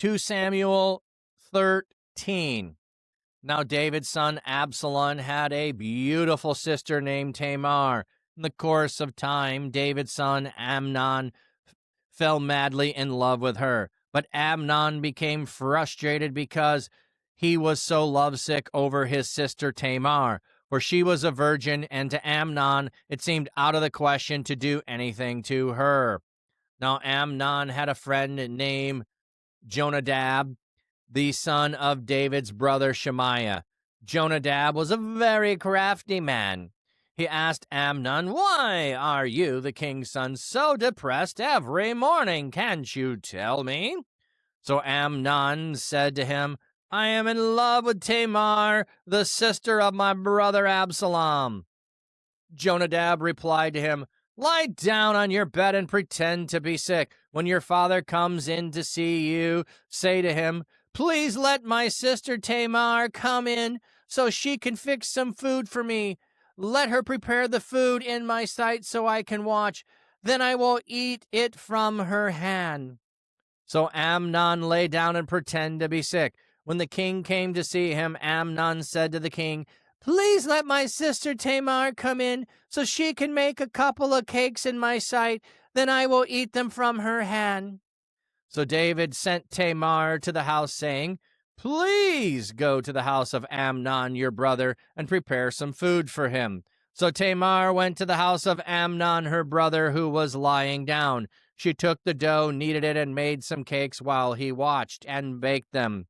2 Samuel 13. Now David's son Absalom had a beautiful sister named Tamar. In the course of time, David's son Amnon fell madly in love with her. But Amnon became frustrated because he was so lovesick over his sister Tamar, for she was a virgin, and to Amnon it seemed out of the question to do anything to her. Now Amnon had a friend named Jonadab, the son of David's brother Shemaiah. Jonadab was a very crafty man. He asked Amnon, "Why are you, the king's son, so depressed every morning? Can't you tell me?" So Amnon said to him, "I am in love with Tamar, the sister of my brother Absalom." Jonadab replied to him, "Lie down on your bed and pretend to be sick. When your father comes in to see you, say to him, 'Please let my sister Tamar come in so she can fix some food for me. Let her prepare the food in my sight so I can watch. Then I will eat it from her hand.'" So Amnon lay down and pretended to be sick. When the king came to see him, Amnon said to the king, "Please let my sister Tamar come in so she can make a couple of cakes in my sight. Then I will eat them from her hand." So David sent Tamar to the house, saying, "Please go to the house of Amnon your brother and prepare some food for him." So Tamar went to the house of Amnon her brother, who was lying down. She took the dough, kneaded it, and made some cakes while he watched, and baked them.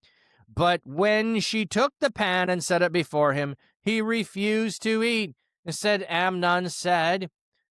But when she took the pan and set it before him, he refused to eat. Instead, Amnon said,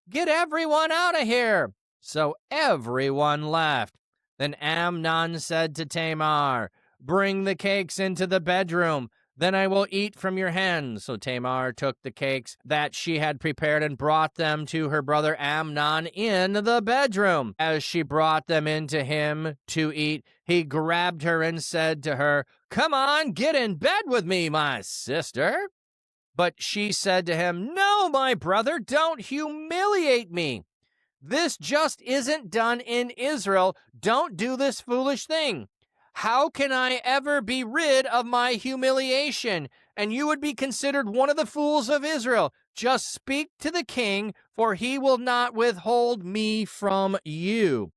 "Get everyone out of here." So everyone left. Then Amnon said to Tamar, "Bring the cakes into the bedroom. Then I will eat from your hand." So Tamar took the cakes that she had prepared and brought them to her brother Amnon in the bedroom. As she brought them in to him to eat, he grabbed her and said to her, "Come on, get in bed with me, my sister." But she said to him, "No, my brother, don't humiliate me. This just isn't done in Israel. Don't do this foolish thing. How can I ever be rid of my humiliation? And you would be considered one of the fools of Israel. Just speak to the king, for he will not withhold me from you."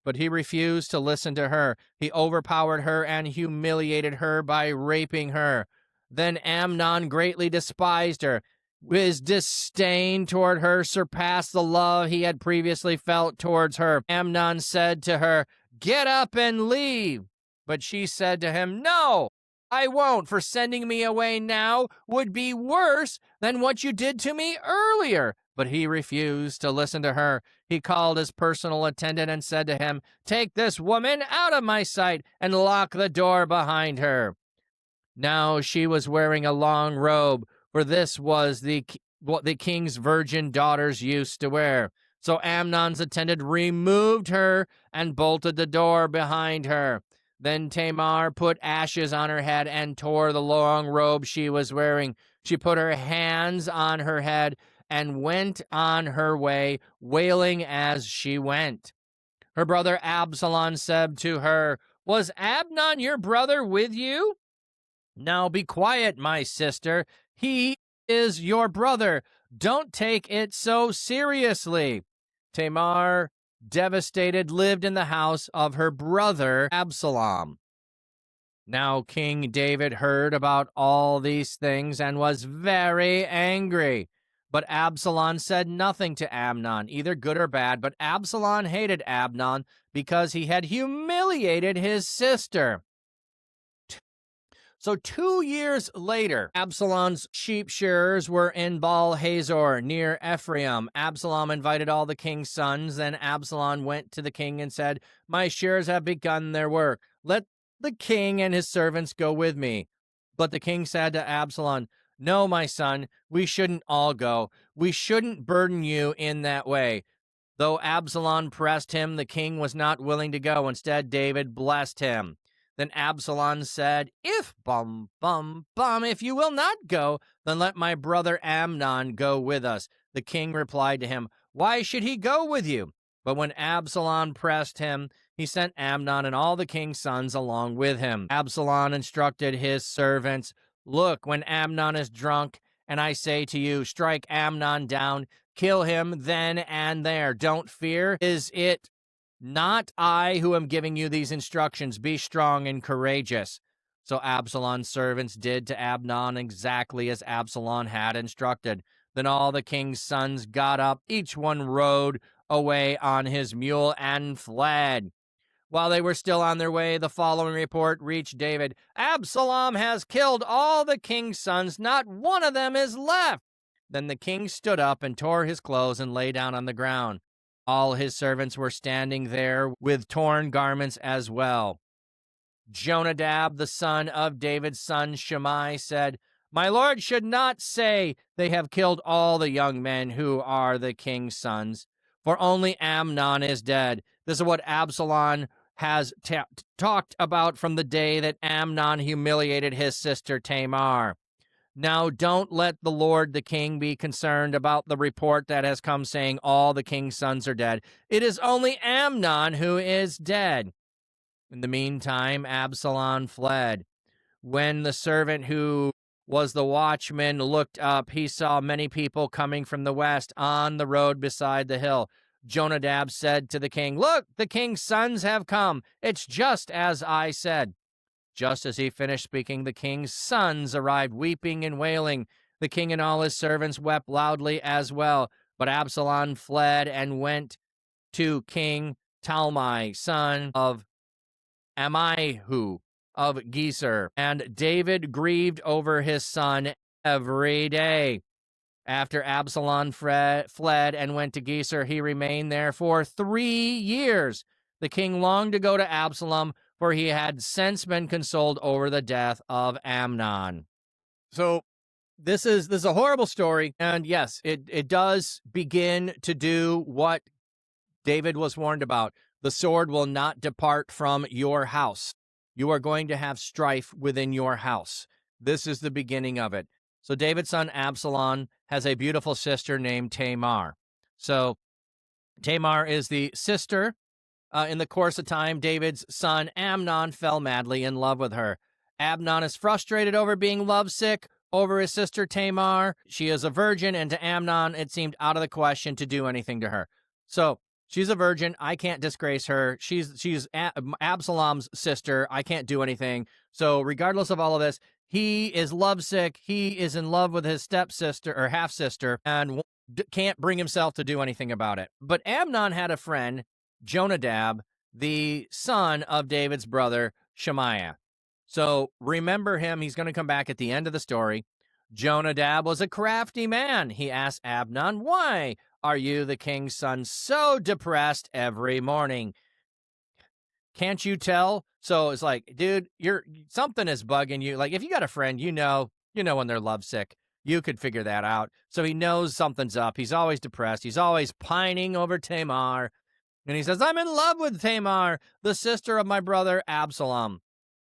But he refused to listen to her. He overpowered her and humiliated her by raping her. Then Amnon greatly despised her. His disdain toward her surpassed the love he had previously felt towards her. Amnon said to her, "Get up and leave." But she said to him, "No, I won't, for sending me away now would be worse than what you did to me earlier." But he refused to listen to her. He called his personal attendant and said to him, "Take this woman out of my sight and lock the door behind her." Now she was wearing a long robe, for this was what the king's virgin daughters used to wear. So Amnon's attendant removed her and bolted the door behind her. Then Tamar put ashes on her head and tore the long robe she was wearing. She put her hands on her head and went on her way, wailing as she went. Her brother Absalom said to her, "Was Amnon your brother with you?" "Now be quiet, my sister. He is your brother. Don't take it so seriously." Tamar, devastated, lived in the house of her brother Absalom. Now King David heard about all these things and was very angry. But Absalom said nothing to Amnon, either good or bad, but Absalom hated Amnon because he had humiliated his sister. So 2 years later, Absalom's sheep shearers were in Baal Hazor near Ephraim. Absalom invited all the king's sons. Then Absalom went to the king and said, "My shearers have begun their work. Let the king and his servants go with me." But the king said to Absalom, "No, my son, we shouldn't all go. We shouldn't burden you in that way." Though Absalom pressed him, the king was not willing to go. Instead, David blessed him. Then Absalom said, if you will not go, then let my brother Amnon go with us." The king replied to him, "Why should he go with you?" But when Absalom pressed him, he sent Amnon and all the king's sons along with him. Absalom instructed his servants, "Look, when Amnon is drunk, and I say to you, strike Amnon down, kill him then and there. Don't fear. Is it not I who am giving you these instructions? Be strong and courageous." So Absalom's servants did to Amnon exactly as Absalom had instructed. Then all the king's sons got up, each one rode away on his mule and fled. While they were still on their way, the following report reached David: "Absalom has killed all the king's sons, not one of them is left." Then the king stood up and tore his clothes and lay down on the ground. All his servants were standing there with torn garments as well. Jonadab, the son of David's son Shimei, said, "My lord should not say they have killed all the young men who are the king's sons, for only Amnon is dead." This is what Absalom has talked about from the day that Amnon humiliated his sister Tamar. Now, don't let the Lord the king be concerned about the report that has come saying all the king's sons are dead. It is only Amnon who is dead. In the meantime, Absalom fled. When the servant who was the watchman looked up, he saw many people coming from the west on the road beside the hill. Jonadab said to the king, "Look, the king's sons have come. It's just as I said." Just as he finished speaking, the king's sons arrived, weeping and wailing. The king and all his servants wept loudly as well. But Absalom fled and went to King Talmai, son of Ammihu of Geshur. And David grieved over his son every day. After Absalom fled and went to Geshur, he remained there for 3 years. The king longed to go to Absalom, for he had since been consoled over the death of Amnon. So this is a horrible story, and yes, it does begin to do what David was warned about. The sword will not depart from your house. You are going to have strife within your house. This is the beginning of it. So David's son Absalom has a beautiful sister named Tamar. So Tamar is the sister. In the course of time, David's son Amnon fell madly in love with her. Amnon is frustrated over being lovesick over his sister Tamar. She is a virgin, and to Amnon, it seemed out of the question to do anything to her. So she's a virgin. I can't disgrace her. She's Absalom's sister. I can't do anything. So regardless of all of this, he is lovesick. He is in love with his stepsister or half-sister and can't bring himself to do anything about it. But Amnon had a friend, Jonadab, the son of David's brother, Shemaiah. So remember him. He's going to come back at the end of the story. Jonadab was a crafty man. He asked Amnon, "Why are you, the king's son, so depressed every morning? Can't you tell?" So it's like, dude, something is bugging you. Like, if you got a friend, you know when they're lovesick. You could figure that out. So he knows something's up. He's always depressed. He's always pining over Tamar. And he says, "I'm in love with Tamar, the sister of my brother Absalom."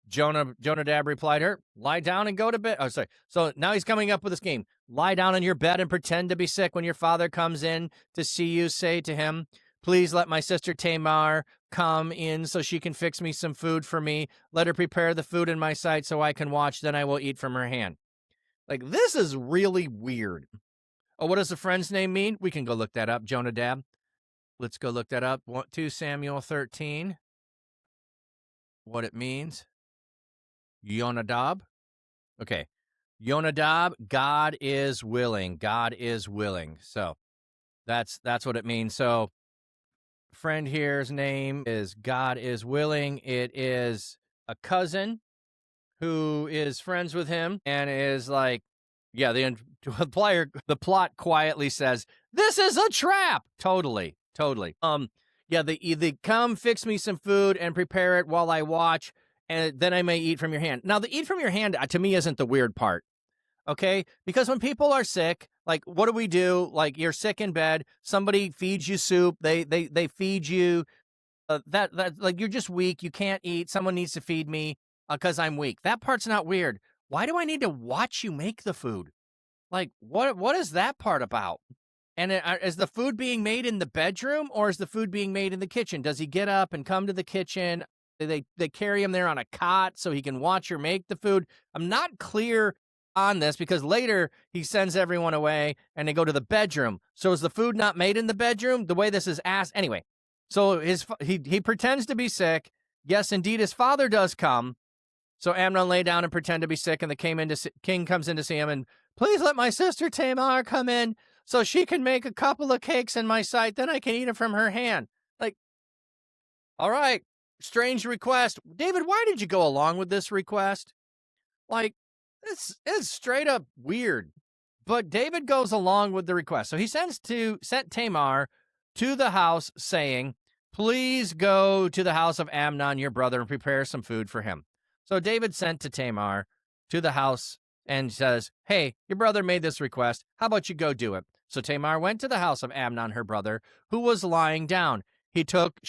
Jonadab replied her, "Lie down and go to bed." Oh, sorry. So now he's coming up with a scheme. "Lie down on your bed and pretend to be sick. When your father comes in to see you, say to him, 'Please let my sister Tamar come in so she can fix me some food for me. Let her prepare the food in my sight so I can watch. Then I will eat from her hand.'" Like, this is really weird. Oh, what does the friend's name mean? We can go look that up, Jonadab. Let's go look that up. 2 Samuel 13. What it means. Jonadab. Okay. Jonadab, God is willing. God is willing. So that's what it means. So friend here's name is God is willing. It is a cousin who is friends with him and is like, yeah, the plot quietly says, "This is a trap." Totally. Yeah, the come fix me some food and prepare it while I watch, and then I may eat from your hand. Now, the eat from your hand, to me, isn't the weird part, okay? Because when people are sick, like, what do? Like, you're sick in bed, somebody feeds you soup, they feed you, that like, you're just weak, you can't eat, someone needs to feed me because I'm weak. That part's not weird. Why do I need to watch you make the food? Like, what is that part about? And is the food being made in the bedroom, or is the food being made in the kitchen? Does he get up and come to the kitchen? They carry him there on a cot so he can watch her make the food? I'm not clear on this, because later he sends everyone away and they go to the bedroom. So is the food not made in the bedroom? The way this is asked. Anyway, so he pretends to be sick. Yes, indeed, his father does come. So Amnon lay down and pretend to be sick, and the king comes in to see him, and please let my sister Tamar come in so she can make a couple of cakes in my sight, then I can eat it from her hand. Like, all right, strange request. David, why did you go along with this request? Like, it's straight up weird. But David goes along with the request. So he sent Tamar to the house, saying, please go to the house of Amnon, your brother, and prepare some food for him. So David sent to Tamar to the house and says, hey, your brother made this request. How about you go do it? So Tamar went to the house of Amnon, her brother, who was lying down. She took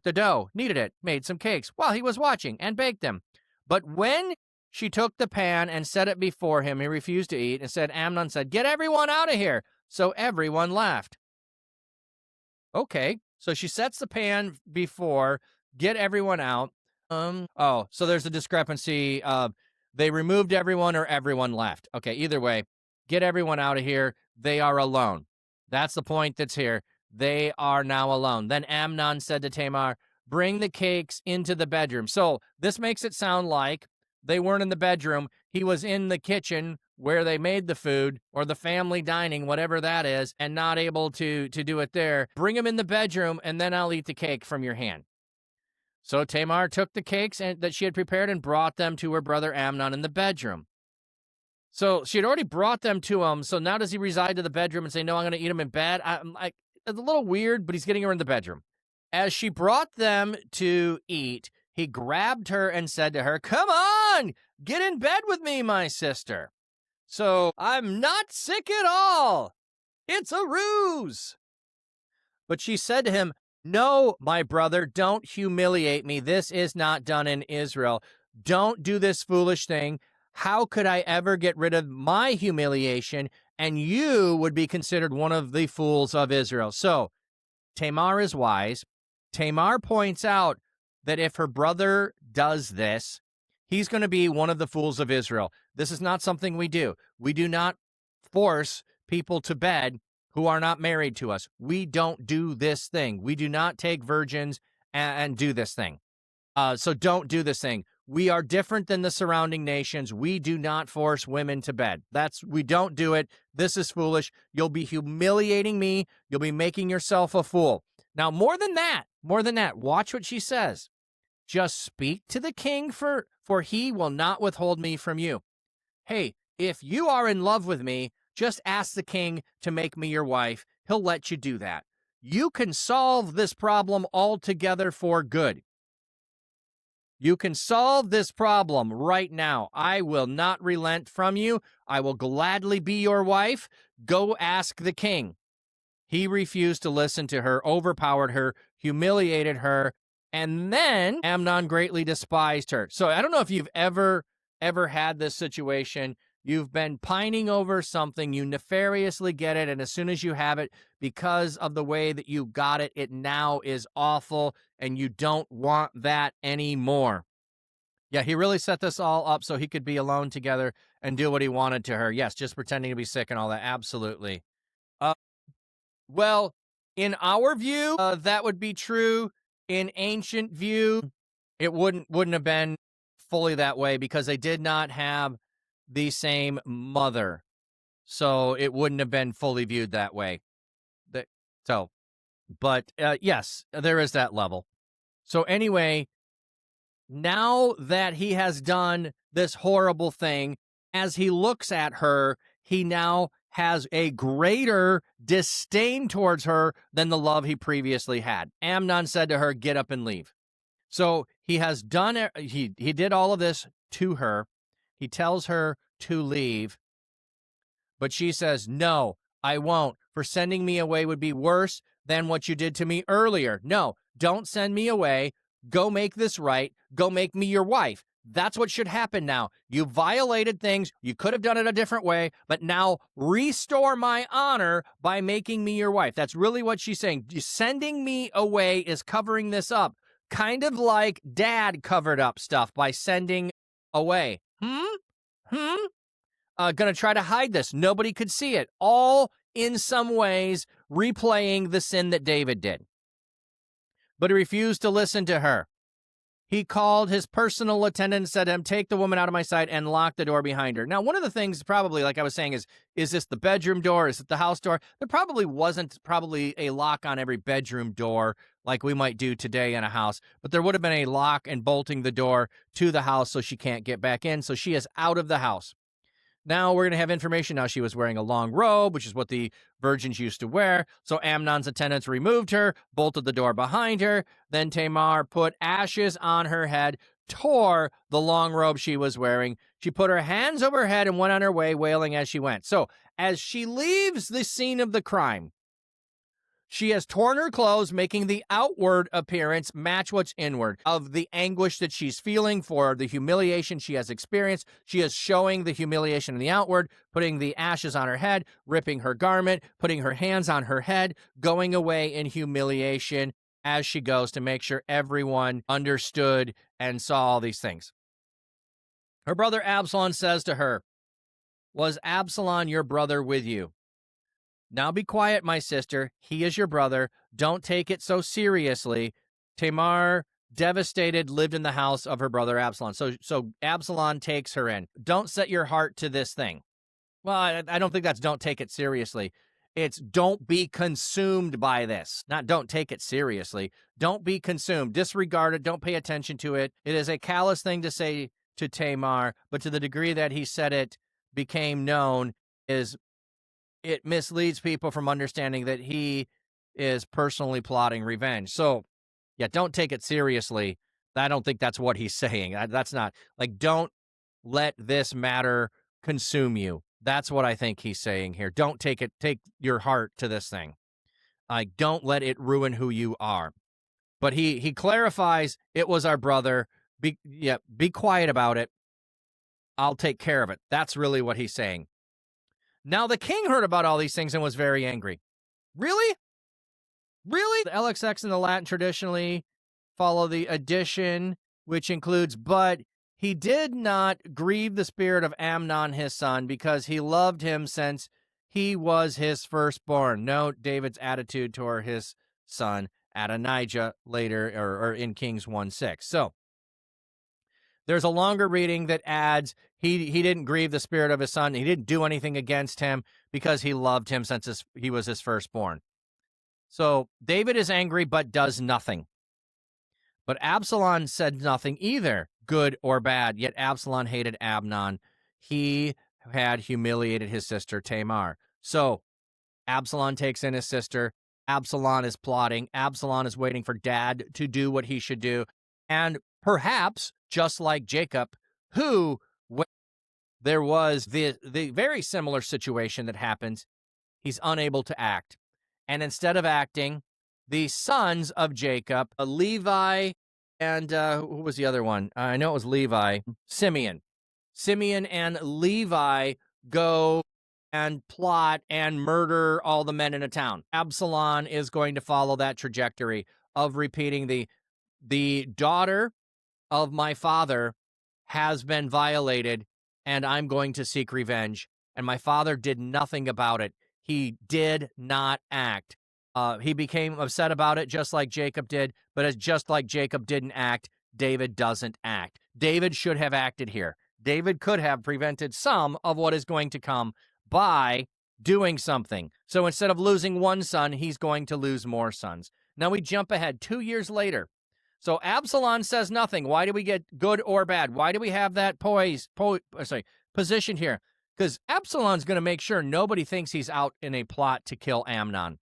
the dough, kneaded it, made some cakes while he was watching, and baked them. But when she took the pan and set it before him, he refused to eat, and Amnon said, get everyone out of here. So everyone laughed. Okay, so she sets the pan before, get everyone out. So there's a discrepancy. They removed everyone or everyone left. Okay, either way, get everyone out of here. They are alone. That's the point that's here. They are now alone. Then Amnon said to Tamar, bring the cakes into the bedroom. So this makes it sound like they weren't in the bedroom. He was in the kitchen where they made the food, or the family dining, whatever that is, and not able to do it there. Bring him in the bedroom, and then I'll eat the cake from your hand. So Tamar took the cakes that she had prepared and brought them to her brother Amnon in the bedroom. So she had already brought them to him. So now does he reside to the bedroom and say, no, I'm going to eat them in bed? It's a little weird, but he's getting her in the bedroom. As she brought them to eat, he grabbed her and said to her, come on, get in bed with me, my sister. So I'm not sick at all. It's a ruse. But she said to him, no, my brother, don't humiliate me. This is not done in Israel. Don't do this foolish thing. How could I ever get rid of my humiliation? And you would be considered one of the fools of Israel. So Tamar is wise. Tamar points out that if her brother does this, he's going to be one of the fools of Israel. This is not something we do. We do not force people to bed who are not married to us. We don't do this thing. We do not take virgins and do this thing. So don't do this thing. We are different than the surrounding nations. We do not force women to bed. We don't do it. This is foolish. You'll be humiliating me. You'll be making yourself a fool. Now, more than that, watch what she says. Just speak to the king, for he will not withhold me from you. Hey, if you are in love with me, just ask the king to make me your wife. He'll let you do that. You can solve this problem altogether for good. You can solve this problem right now. I will not relent from you. I will gladly be your wife. Go ask the king. He refused to listen to her, overpowered her, humiliated her, and then Amnon greatly despised her. So I don't know if you've ever had this situation. You've been pining over something, you nefariously get it, and as soon as you have it, because of the way that you got it, it now is awful, and you don't want that anymore. Yeah, he really set this all up so he could be alone together and do what he wanted to her. Yes, just pretending to be sick and all that, absolutely. Well, in our view, that would be true. In ancient view, it wouldn't have been fully that way, because they did not have the same mother, so it wouldn't have been fully viewed that way. But yes, there is that level. So anyway, now that he has done this horrible thing, as he looks at her, he now has a greater disdain towards her than the love he previously had. Amnon said to her, get up and leave. So he has done, he did all of this to her. He tells her to leave, but she says, no, I won't. For sending me away would be worse than what you did to me earlier. No, don't send me away. Go make this right. Go make me your wife. That's what should happen now. You violated things. You could have done it a different way, but now restore my honor by making me your wife. That's really what she's saying. Sending me away is covering this up, kind of like dad covered up stuff by sending away. Gonna try to hide this. Nobody could see it. All in some ways replaying the sin that David did. But he refused to listen to her. He called his personal attendant and said to him, take the woman out of my sight, and lock the door behind her. Now, one of the things probably, like I was saying, is this the bedroom door? Is it the house door? There probably wasn't a lock on every bedroom door like we might do today in a house, but there would have been a lock and bolting the door to the house so she can't get back in. So she is out of the house. Now we're going to have information. Now she was wearing a long robe, which is what the virgins used to wear. So Amnon's attendants removed her, bolted the door behind her. Then Tamar put ashes on her head, tore the long robe she was wearing. She put her hands over her head and went on her way, wailing as she went. So as she leaves the scene of the crime, she has torn her clothes, making the outward appearance match what's inward of the anguish that she's feeling for the humiliation she has experienced. She is showing the humiliation in the outward, putting the ashes on her head, ripping her garment, putting her hands on her head, going away in humiliation as she goes to make sure everyone understood and saw all these things. Her brother Absalom says to her, was Absalom your brother with you? Now be quiet, my sister. He is your brother. Don't take it so seriously. Tamar, devastated, lived in the house of her brother Absalom. So Absalom takes her in. Don't set your heart to this thing. Well, I don't think that's don't take it seriously. It's don't be consumed by this. Not don't take it seriously. Don't be consumed. Disregard it. Don't pay attention to it. It is a callous thing to say to Tamar, but to the degree that he said it became known, it misleads people from understanding that he is personally plotting revenge. So, yeah, don't take it seriously. I don't think that's what he's saying. That's not, like, don't let this matter consume you. That's what I think he's saying here. Don't take your heart to this thing. Like, don't let it ruin who you are. But he clarifies, it was our brother. Be quiet about it. I'll take care of it. That's really what he's saying. Now, the king heard about all these things and was very angry. Really? Really? The LXX in the Latin traditionally follow the addition, which includes, but he did not grieve the spirit of Amnon, his son, because he loved him since he was his firstborn. Note David's attitude toward his son, Adonijah, later, or in Kings 1:6. So, there's a longer reading that adds he didn't grieve the spirit of his son. He didn't do anything against him because he loved him since he was his firstborn. So David is angry but does nothing. But Absalom said nothing either, good or bad, yet Absalom hated Amnon. He had humiliated his sister Tamar. So Absalom takes in his sister. Absalom is plotting. Absalom is waiting for dad to do what he should do. And perhaps, just like Jacob, who, when there was the very similar situation that happens, he's unable to act. And instead of acting, the sons of Jacob, Levi, and who was the other one? I know it was Levi, Simeon. Simeon and Levi go and plot and murder all the men in a town. Absalom is going to follow that trajectory of repeating the daughter of my father has been violated, and I'm going to seek revenge. And my father did nothing about it. He did not act. He became upset about it just like Jacob did, but as just like Jacob didn't act, David doesn't act. David should have acted here. David could have prevented some of what is going to come by doing something. So instead of losing one son, he's going to lose more sons. Now we jump ahead 2 years later. So Absalom says nothing. Why do we get good or bad? Why do we have that position here? Because Absalom's going to make sure nobody thinks he's out in a plot to kill Amnon.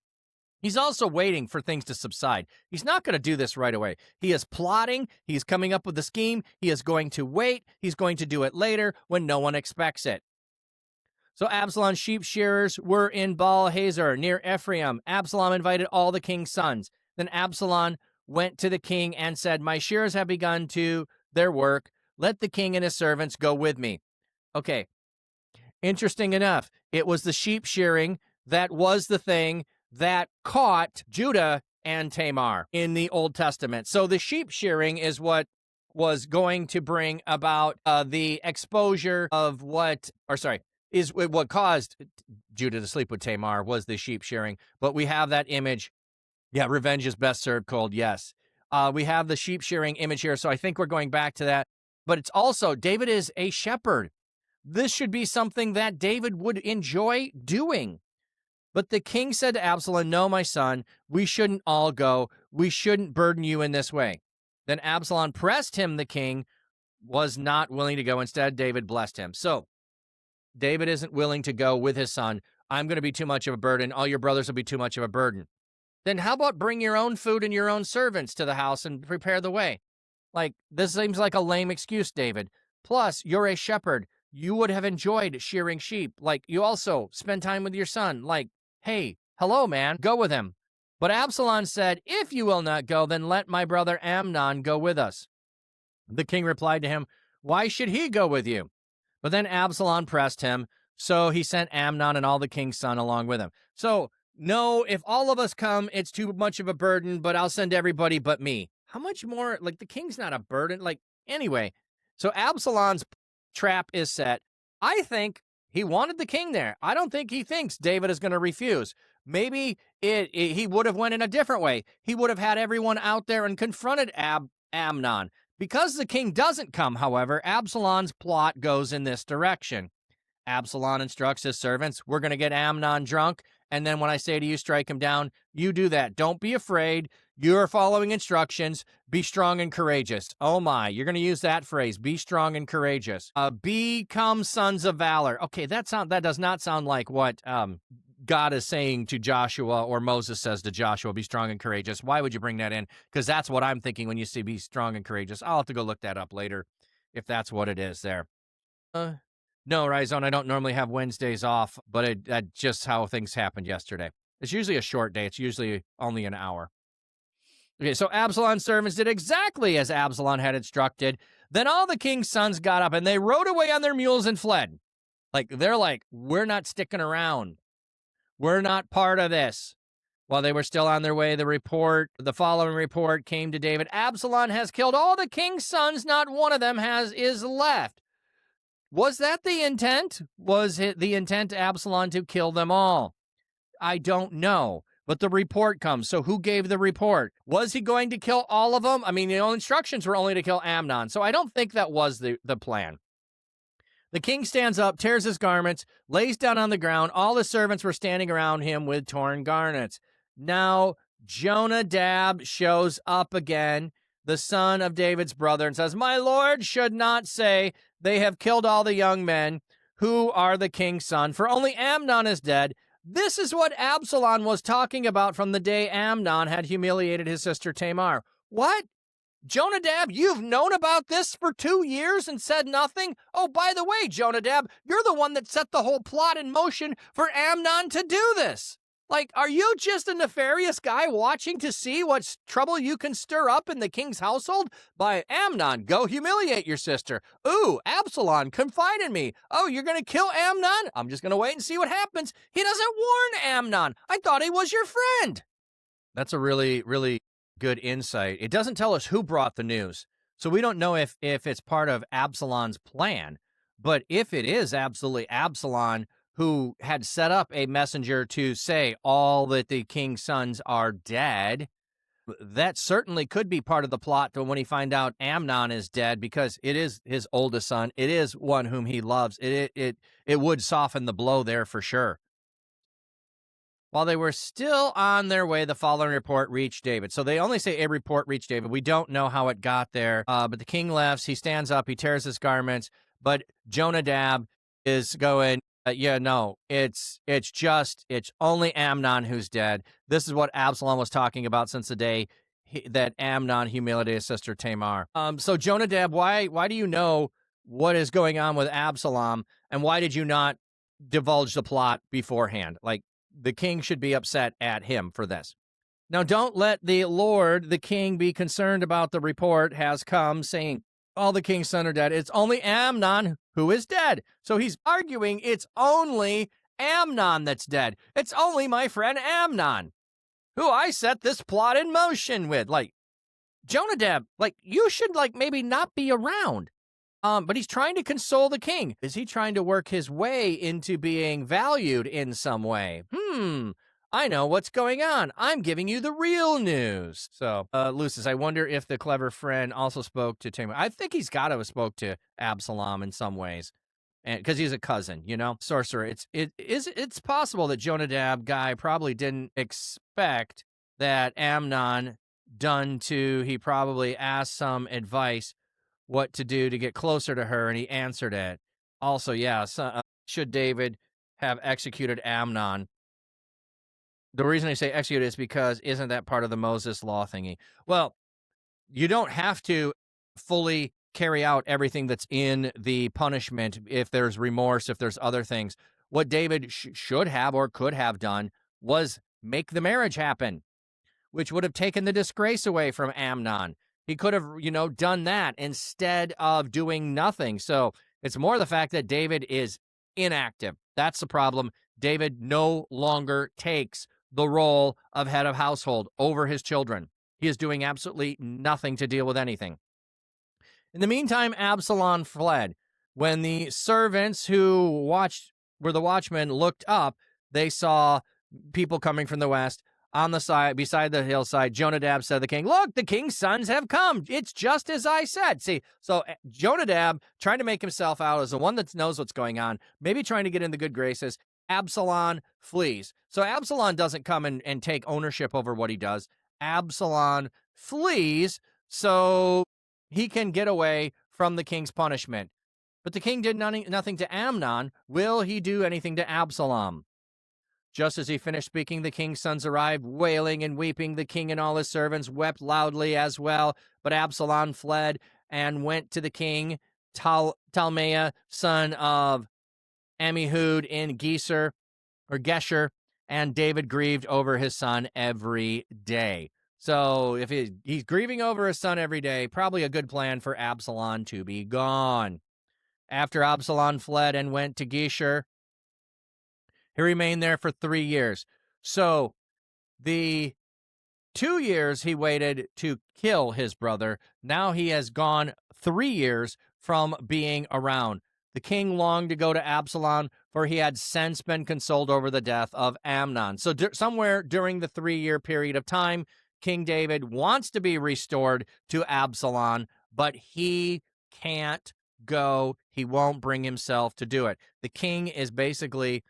He's also waiting for things to subside. He's not going to do this right away. He is plotting. He's coming up with the scheme. He is going to wait. He's going to do it later when no one expects it. So Absalom's sheep shearers were in Baal Hazor near Ephraim. Absalom invited all the king's sons. Then Absalom went to the king and said, my shearers have begun to their work, Let the king and his servants go with me. Okay, interesting enough, it was the sheep shearing that was the thing that caught Judah and Tamar in the Old Testament. So the sheep shearing is what was going to bring about the exposure of what caused Judah to sleep with Tamar was the sheep shearing. But we have that image. Yeah, revenge is best served cold, yes. We have the sheep shearing image here, so I think we're going back to that. But it's also, David is a shepherd. This should be something that David would enjoy doing. But the king said to Absalom, no, my son, we shouldn't all go. We shouldn't burden you in this way. Then Absalom pressed him, the king was not willing to go. Instead, David blessed him. So David isn't willing to go with his son. I'm going to be too much of a burden. All your brothers will be too much of a burden. Then how about bring your own food and your own servants to the house and prepare the way? Like, this seems like a lame excuse, David. Plus, you're a shepherd. You would have enjoyed shearing sheep. Like, you also spend time with your son. Like, hey, hello, man, go with him. But Absalom said, if you will not go, then let my brother Amnon go with us. The king replied to him, why should he go with you? But then Absalom pressed him, so he sent Amnon and all the king's son along with him. So, no, if all of us come, it's too much of a burden, but I'll send everybody but me. How much more? Like, the king's not a burden. Like, anyway, so Absalom's trap is set. I think he wanted the king there. I don't think he thinks David is going to refuse. Maybe he would have went in a different way. He would have had everyone out there and confronted Amnon. Because the king doesn't come, however, Absalom's plot goes in this direction. Absalom instructs his servants, we're going to get Amnon drunk, and then when I say to you, strike him down, you do that. Don't be afraid. You're following instructions. Be strong and courageous. Oh my, you're going to use that phrase, be strong and courageous. Become sons of valor. Okay, that does not sound like what God is saying to Joshua or Moses says to Joshua, be strong and courageous. Why would you bring that in? Because that's what I'm thinking when you say be strong and courageous. I'll have to go look that up later if that's what it is there. No, Ryzone, I don't normally have Wednesdays off, but that's just how things happened yesterday. It's usually a short day. It's usually only an hour. Okay, so Absalom's servants did exactly as Absalom had instructed. Then all the king's sons got up, and they rode away on their mules and fled. They're like, we're not sticking around. We're not part of this. While they were still on their way, the following report came to David. Absalom has killed all the king's sons. Not one of them is left. Was that the intent? Was it the intent of Absalom to kill them all? I don't know, but the report comes. So who gave the report? Was he going to kill all of them? I mean, the instructions were only to kill Amnon, so I don't think that was the plan. The king stands up, tears his garments, lays down on the ground. All the servants were standing around him with torn garments. Now Jonadab shows up again, the son of David's brother, and says, my lord should not say, they have killed all the young men who are the king's son, for only Amnon is dead. This is what Absalom was talking about from the day Amnon had humiliated his sister Tamar. What? Jonadab, you've known about this for 2 years and said nothing? Oh, by the way, Jonadab, you're the one that set the whole plot in motion for Amnon to do this. Are you just a nefarious guy watching to see what trouble you can stir up in the king's household? By Amnon, go humiliate your sister. Ooh, Absalom, confide in me. Oh, you're going to kill Amnon? I'm just going to wait and see what happens. He doesn't warn Amnon. I thought he was your friend. That's a really, really good insight. It doesn't tell us who brought the news. So we don't know if it's part of Absalom's plan. But if it is absolutely Absalom who had set up a messenger to say all that the king's sons are dead, that certainly could be part of the plot to when he find out Amnon is dead, because it is his oldest son. It is one whom he loves. It would soften the blow there for sure. While they were still on their way, the following report reached David. So they only say a report reached David. We don't know how it got there, but the king left. He stands up. He tears his garments. But Jonadab is going, it's only Amnon who's dead. This is what Absalom was talking about since the day that Amnon humiliated his sister Tamar. So Jonadab, why do you know what is going on with Absalom, and why did you not divulge the plot beforehand? The king should be upset at him for this. Now, don't let the Lord, the king, be concerned about the report has come, saying, all the king's sons are dead. It's only Amnon who is dead. So he's arguing it's only Amnon that's dead. It's only my friend Amnon, who I set this plot in motion with. Like, Jonadab, like, you should, like, maybe not be around. But he's trying to console the king. Is he trying to work his way into being valued in some way? I know what's going on. I'm giving you the real news. So, Lucis, I wonder if the clever friend also spoke to Tamar. I think he's got to have spoke to Absalom in some ways, and because he's a cousin, sorcerer. It's possible that Jonadab guy probably didn't expect that Amnon he probably asked some advice what to do to get closer to her, and he answered it. Also, yeah, should David have executed Amnon? The reason I say execute is because isn't that part of the Moses law thingy? Well, you don't have to fully carry out everything that's in the punishment if there's remorse, if there's other things. What David should have or could have done was make the marriage happen, which would have taken the disgrace away from Amnon. He could have, done that instead of doing nothing. So it's more the fact that David is inactive. That's the problem. David no longer takes the role of head of household over his children. He is doing absolutely nothing to deal with anything. In the meantime, Absalom fled. When the servants who were the watchmen looked up, they saw people coming from the west. On the side, beside the hillside, Jonadab said to the king, "Look, the king's sons have come. It's just as I said." See, so Jonadab, trying to make himself out as the one that knows what's going on, maybe trying to get in the good graces. Absalom flees. So Absalom doesn't come and take ownership over what he does. Absalom flees so he can get away from the king's punishment. But the king did nothing to Amnon. Will he do anything to Absalom? Just as he finished speaking, the king's sons arrived, wailing and weeping. The king and all his servants wept loudly as well. But Absalom fled and went to the king, Talmaiah, son of Ammihud in Geshur, and David grieved over his son every day. So if he's grieving over his son every day, probably a good plan for Absalom to be gone. After Absalom fled and went to Geshur, he remained there for 3 years. So the 2 years he waited to kill his brother, now he has gone 3 years from being around. The king longed to go to Absalom, for he had since been consoled over the death of Amnon. So somewhere during the 3-year period of time, King David wants to be restored to Absalom, but he can't go. He won't bring himself to do it. The king is basically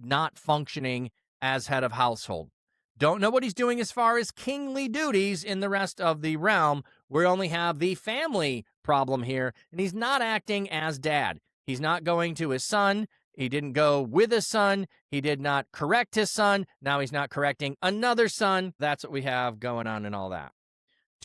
not functioning as head of household. Don't know what he's doing as far as kingly duties in the rest of the realm. We only have the family problem here, and he's not acting as dad. He's not going to his son. He didn't go with his son. He did not correct his son. Now he's not correcting another son. That's what we have going on in all that.